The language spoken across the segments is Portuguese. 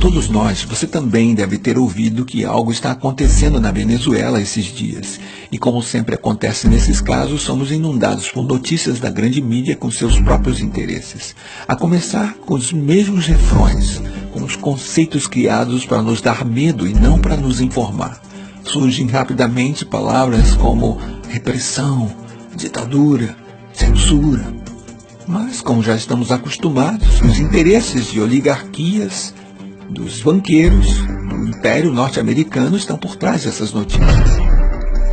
todos nós, você também deve ter ouvido que algo está acontecendo na Venezuela esses dias. E como sempre acontece nesses casos, somos inundados por notícias da grande mídia com seus próprios interesses. A começar com os mesmos refrões, com os conceitos criados para nos dar medo e não para nos informar. Surgem rapidamente palavras como repressão, ditadura, censura. Mas, como já estamos acostumados, os interesses de oligarquias, dos banqueiros, do Império Norte-Americano estão por trás dessas notícias.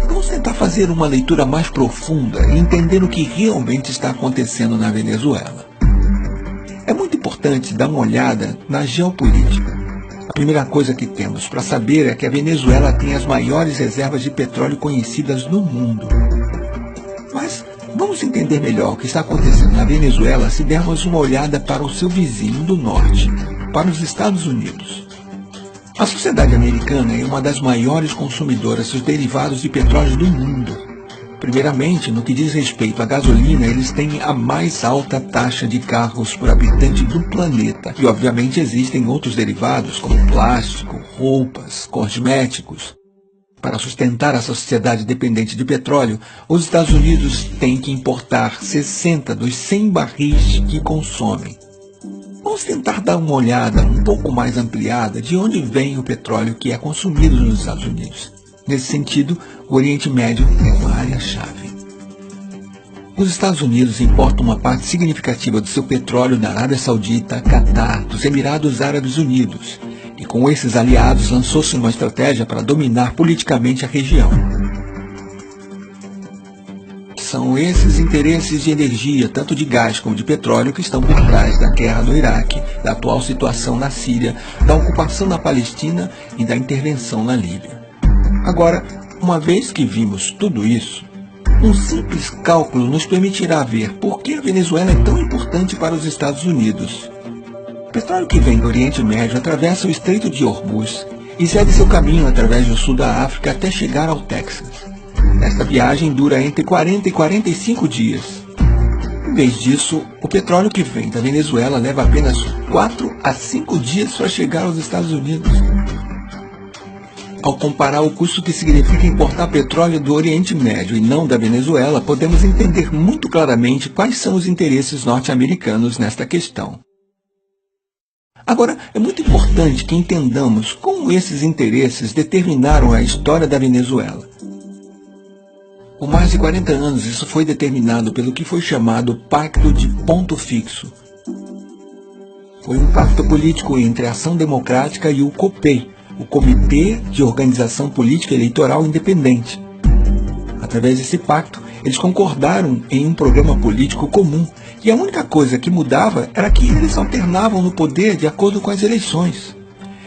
Vamos tentar fazer uma leitura mais profunda e entender o que realmente está acontecendo na Venezuela. É muito importante dar uma olhada na geopolítica. A primeira coisa que temos para saber é que a Venezuela tem as maiores reservas de petróleo conhecidas no mundo. Mas vamos entender melhor o que está acontecendo na Venezuela se dermos uma olhada para o seu vizinho do norte, para os Estados Unidos. A sociedade americana é uma das maiores consumidoras dos derivados de petróleo do mundo. Primeiramente, no que diz respeito à gasolina, eles têm a mais alta taxa de carros por habitante do planeta. E obviamente existem outros derivados, como plástico, roupas, cosméticos. Para sustentar essa sociedade dependente de petróleo, os Estados Unidos têm que importar 60 dos 100 barris que consomem. Vamos tentar dar uma olhada um pouco mais ampliada de onde vem o petróleo que é consumido nos Estados Unidos. Nesse sentido, o Oriente Médio é uma área-chave. Os Estados Unidos importam uma parte significativa do seu petróleo da Arábia Saudita, Catar, dos Emirados Árabes Unidos. E com esses aliados lançou-se uma estratégia para dominar politicamente a região. São esses interesses de energia, tanto de gás como de petróleo, que estão por trás da guerra no Iraque, da atual situação na Síria, da ocupação na Palestina e da intervenção na Líbia. Agora, uma vez que vimos tudo isso, um simples cálculo nos permitirá ver por que a Venezuela é tão importante para os Estados Unidos. O petróleo que vem do Oriente Médio atravessa o Estreito de Hormuz e segue seu caminho através do sul da África até chegar ao Texas. Esta viagem dura entre 40 e 45 dias. Em vez disso, o petróleo que vem da Venezuela leva apenas 4 a 5 dias para chegar aos Estados Unidos. Ao comparar o custo que significa importar petróleo do Oriente Médio e não da Venezuela, podemos entender muito claramente quais são os interesses norte-americanos nesta questão. Agora, é muito importante que entendamos como esses interesses determinaram a história da Venezuela. Por mais de 40 anos, isso foi determinado pelo que foi chamado Pacto de Ponto Fixo. Foi um pacto político entre a Ação Democrática e o COPEI, o Comitê de Organização Política Eleitoral Independente. Através desse pacto, eles concordaram em um programa político comum, e a única coisa que mudava era que eles alternavam no poder de acordo com as eleições.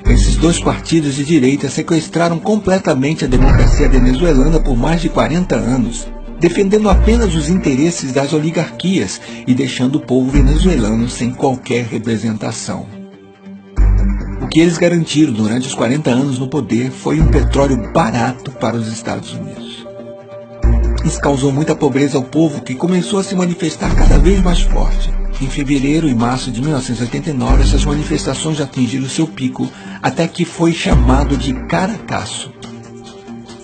Esses dois partidos de direita sequestraram completamente a democracia venezuelana por mais de 40 anos, defendendo apenas os interesses das oligarquias e deixando o povo venezuelano sem qualquer representação. O que eles garantiram durante os 40 anos no poder foi um petróleo barato para os Estados Unidos. Isso causou muita pobreza ao povo, que começou a se manifestar cada vez mais forte. Em fevereiro e março de 1989, essas manifestações atingiram seu pico, até que foi chamado de Caracaço.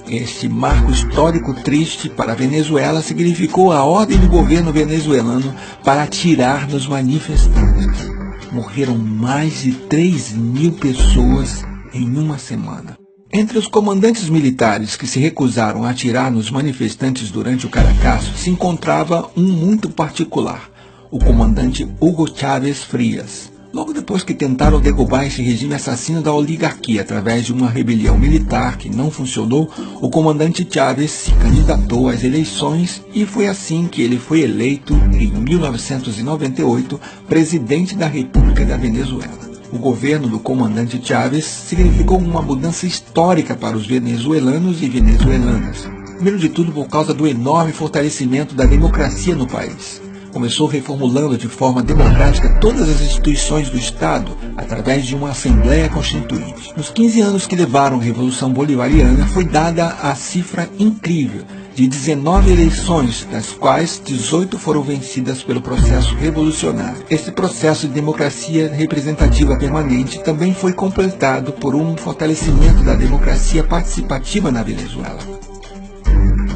Este marco histórico triste para a Venezuela significou a ordem do governo venezuelano para atirar nos manifestantes. Morreram mais de 3.000 pessoas em uma semana. Entre os comandantes militares que se recusaram a atirar nos manifestantes durante o Caracaço se encontrava um muito particular, o comandante Hugo Chávez Frías. Logo depois que tentaram derrubar esse regime assassino da oligarquia através de uma rebelião militar que não funcionou, o comandante Chávez se candidatou às eleições e foi assim que ele foi eleito, em 1998, presidente da República da Venezuela. O governo do comandante Chávez significou uma mudança histórica para os venezuelanos e venezuelanas. Primeiro de tudo, por causa do enorme fortalecimento da democracia no país. Começou reformulando de forma democrática todas as instituições do Estado através de uma Assembleia Constituinte. Nos 15 anos que levaram a Revolução Bolivariana, foi dada a cifra incrível de 19 eleições, das quais 18 foram vencidas pelo processo revolucionário. Esse processo de democracia representativa permanente também foi completado por um fortalecimento da democracia participativa na Venezuela.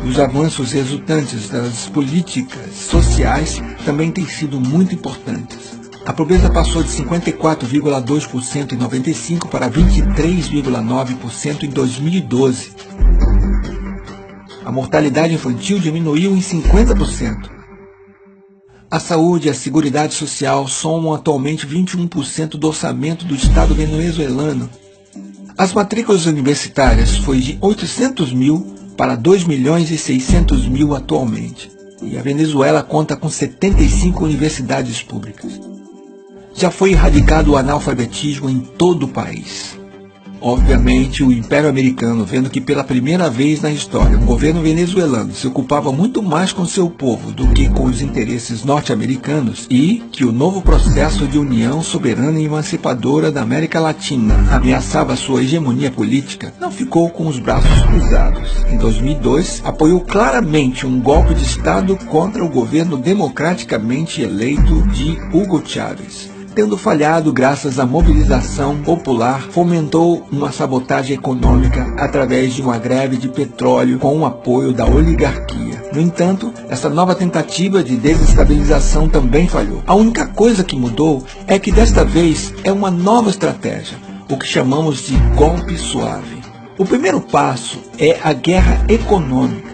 Os avanços resultantes das políticas sociais também têm sido muito importantes. A pobreza passou de 54,2% em 95 para 23,9% em 2012. A mortalidade infantil diminuiu em 50%. A saúde e a seguridade social somam atualmente 21% do orçamento do Estado venezuelano. As matrículas universitárias foi de 800 mil para 2.600.000 atualmente. E a Venezuela conta com 75 universidades públicas. Já foi erradicado o analfabetismo em todo o país. Obviamente, o Império Americano, vendo que pela primeira vez na história o governo venezuelano se ocupava muito mais com seu povo do que com os interesses norte-americanos e que o novo processo de união soberana e emancipadora da América Latina ameaçava sua hegemonia política, não ficou com os braços cruzados. Em 2002, apoiou claramente um golpe de Estado contra o governo democraticamente eleito de Hugo Chávez. Tendo falhado graças à mobilização popular, fomentou uma sabotagem econômica através de uma greve de petróleo com o apoio da oligarquia. No entanto, essa nova tentativa de desestabilização também falhou. A única coisa que mudou é que desta vez é uma nova estratégia, o que chamamos de golpe suave. O primeiro passo é a guerra econômica.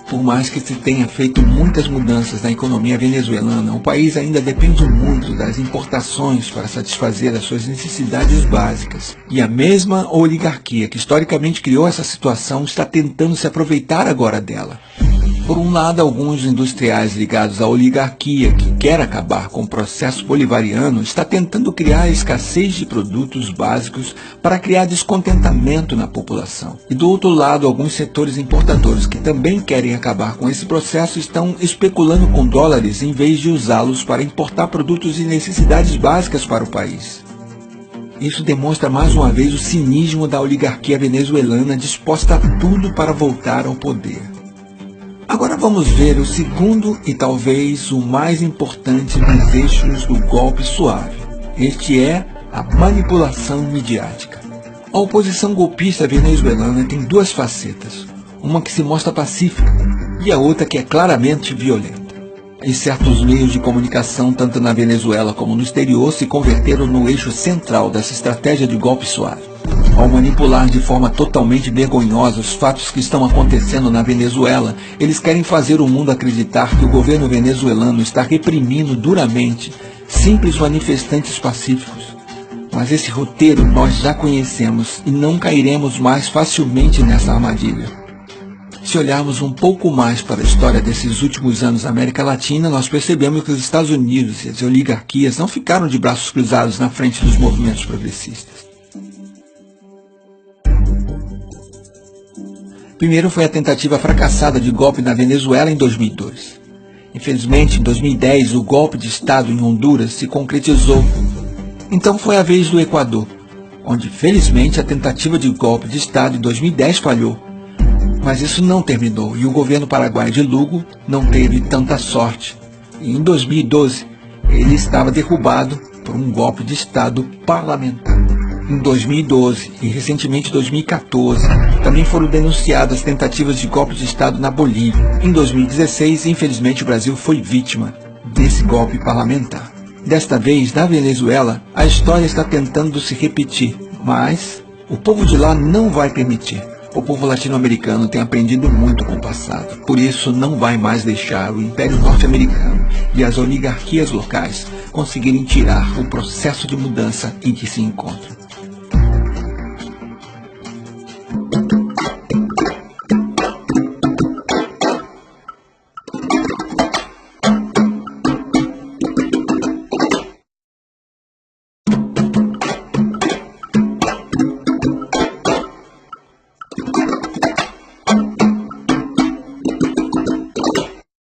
Por mais que se tenha feito muitas mudanças na economia venezuelana, o país ainda depende muito das importações para satisfazer as suas necessidades básicas. E a mesma oligarquia que historicamente criou essa situação está tentando se aproveitar agora dela. Por um lado, alguns industriais ligados à oligarquia, que quer acabar com o processo bolivariano, está tentando criar escassez de produtos básicos para criar descontentamento na população. E do outro lado, alguns setores importadores que também querem acabar com esse processo estão especulando com dólares em vez de usá-los para importar produtos de necessidades básicas para o país. Isso demonstra mais uma vez o cinismo da oligarquia venezuelana disposta a tudo para voltar ao poder. Agora vamos ver o segundo e talvez o mais importante dos eixos do golpe suave. Este é a manipulação midiática. A oposição golpista venezuelana tem duas facetas, uma que se mostra pacífica e a outra que é claramente violenta. E certos meios de comunicação, tanto na Venezuela como no exterior, se converteram no eixo central dessa estratégia de golpe suave. Ao manipular de forma totalmente vergonhosa os fatos que estão acontecendo na Venezuela, eles querem fazer o mundo acreditar que o governo venezuelano está reprimindo duramente simples manifestantes pacíficos. Mas esse roteiro nós já conhecemos e não cairemos mais facilmente nessa armadilha. Se olharmos um pouco mais para a história desses últimos anos na América Latina, nós percebemos que os Estados Unidos e as oligarquias não ficaram de braços cruzados na frente dos movimentos progressistas. Primeiro foi a tentativa fracassada de golpe na Venezuela em 2002. Infelizmente, em 2010, o golpe de Estado em Honduras se concretizou. Então foi a vez do Equador, onde felizmente a tentativa de golpe de Estado em 2010 falhou. Mas isso não terminou e o governo paraguaio de Lugo não teve tanta sorte. E em 2012, ele estava derrubado por um golpe de Estado parlamentar. Em 2012 e recentemente em 2014, também foram denunciadas tentativas de golpe de Estado na Bolívia. Em 2016, infelizmente, o Brasil foi vítima desse golpe parlamentar. Desta vez, na Venezuela, a história está tentando se repetir, mas o povo de lá não vai permitir. O povo latino-americano tem aprendido muito com o passado, por isso não vai mais deixar o Império Norte-Americano e as oligarquias locais conseguirem tirar o processo de mudança em que se encontram.